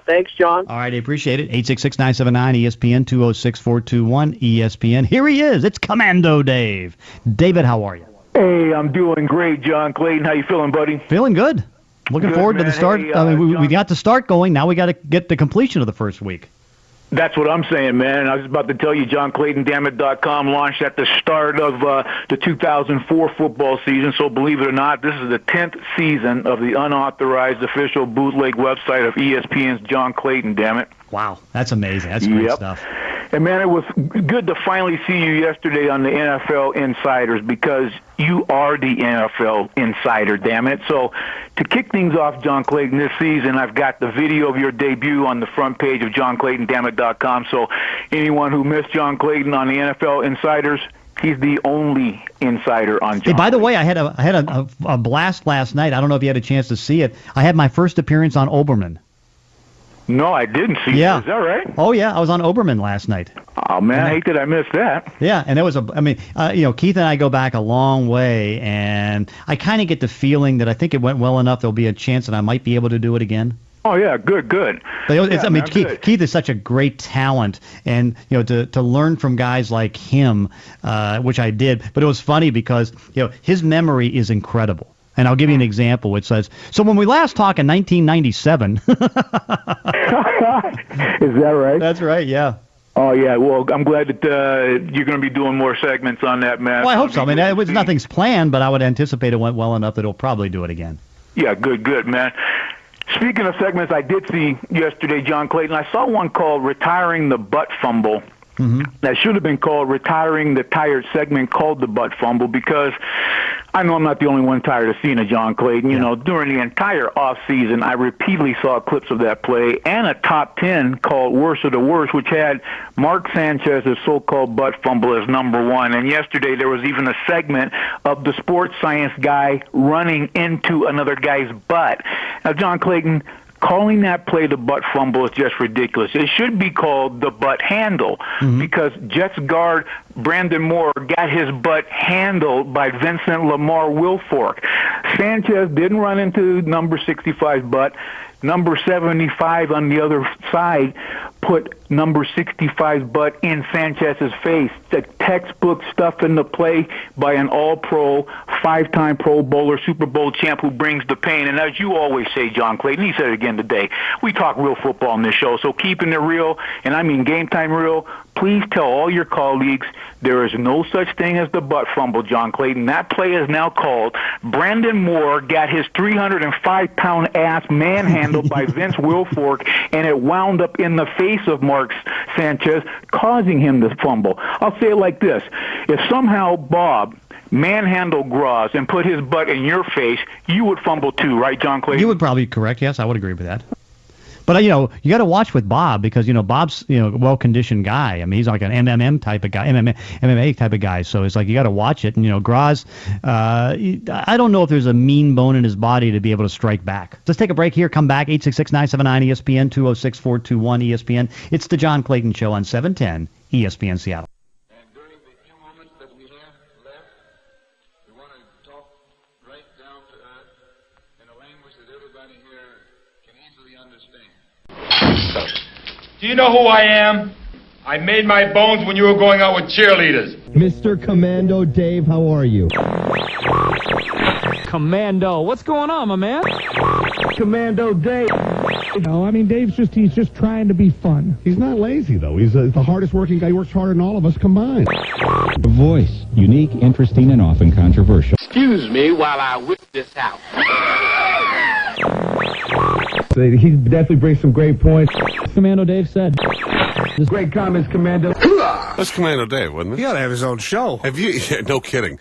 Thanks, John. All right, I appreciate it. 866-979-ESPN, 206-421 ESPN. Here he is. It's Commando Dave. David, how are you? Hey, I'm doing great, John Clayton. How you feeling, buddy? Feeling good. Looking forward to the start. Hey, I mean, we John, got the start going. Now we got to get the completion of the first week. That's what I'm saying, man. I was about to tell you, JohnClaytonDammit.com launched at the start of the 2004 football season. So believe it or not, this is the 10th season of the unauthorized official bootleg website of ESPN's John Clayton, damn it. Wow, that's amazing. That's great stuff. And, man, it was good to finally see you yesterday on the NFL Insiders because you are the NFL Insider, damn it. So to kick things off, John Clayton, this season, I've got the video of your debut on the front page of JohnClaytonDammit.com. So anyone who missed John Clayton on the NFL Insiders, he's the only insider on John. Hey, by the way, I had a blast last night. I don't know if you had a chance to see it. I had my first appearance on Oberman. No, I didn't see that. Is that right? Oh, yeah. I was on Oberman last night. Oh, man, I hate that I missed that. Yeah, and it was Keith and I go back a long way, and I kind of get the feeling that I think it went well enough there'll be a chance that I might be able to do it again. Oh, yeah, good. Keith is such a great talent, and to learn from guys like him, which I did. But it was funny because his memory is incredible. And I'll give you an example. It says, so when we last talked in 1997. Is that right? That's right, yeah. Oh, yeah. Well, I'm glad that you're going to be doing more segments on that, man. Well, I hope so. I mean, nothing's planned, but I would anticipate it went well enough that he'll probably do it again. Yeah, good, man. Speaking of segments, I did see yesterday, John Clayton, I saw one called Retiring the Butt Fumble. Mm-hmm. That should have been called Retiring the Tired segment called the Butt Fumble because I know I'm not the only one tired of seeing a John Clayton. During the entire offseason, I repeatedly saw clips of that play and a top 10 called Worst of the Worst, which had Mark Sanchez's so-called butt fumble as number one. And yesterday there was even a segment of the sports science guy running into another guy's butt. Now, John Clayton, calling that play the butt fumble is just ridiculous. It should be called the butt handle because Jets guard Brandon Moore got his butt handled by Vincent Lamar Wilfork. Sanchez didn't run into number 65's butt. Number 75 on the other side put number 65's butt in Sanchez's face. The textbook stuff in the play by an all-pro, 5-time Pro Bowler, Super Bowl champ who brings the pain. And as you always say, John Clayton, he said it again today, we talk real football on this show. So keeping it real, and I mean game time real, please tell all your colleagues there is no such thing as the butt fumble, John Clayton. That play is now called Brandon Moore got his 305-pound ass manhandled by Vince Wilfork, and it wound up in the face of Mark Sanchez, causing him to fumble. I'll say it like this. If somehow Bob manhandled Gross and put his butt in your face, you would fumble too, right, John Clayton? You would probably be correct, yes. I would agree with that. But, you got to watch with Bob because, Bob's, a well-conditioned guy. I mean, he's like an MMA type of guy, MMA type of guy. So it's like you got to watch it. And, Graz, I don't know if there's a mean bone in his body to be able to strike back. Let's take a break here. Come back, 866-979-ESPN, 206-421 ESPN. It's the John Clayton Show on 710 ESPN Seattle. And during the few moments that we have left, we want to talk right down to earth in a language that everybody here can easily understand. Do you know who I am? I made my bones when you were going out with cheerleaders. Mr. Commando Dave, how are you? Commando, what's going on, my man? Commando Dave. No, I mean, he's just trying to be fun. He's not lazy, though. He's the hardest working guy. He works harder than all of us combined. A voice, unique, interesting, and often controversial. Excuse me while I whip this out. He definitely brings some great points. Commando Dave said. Great comments, Commando. That's Commando Dave, wasn't it? He ought to have his own show. Have you? Yeah, no kidding.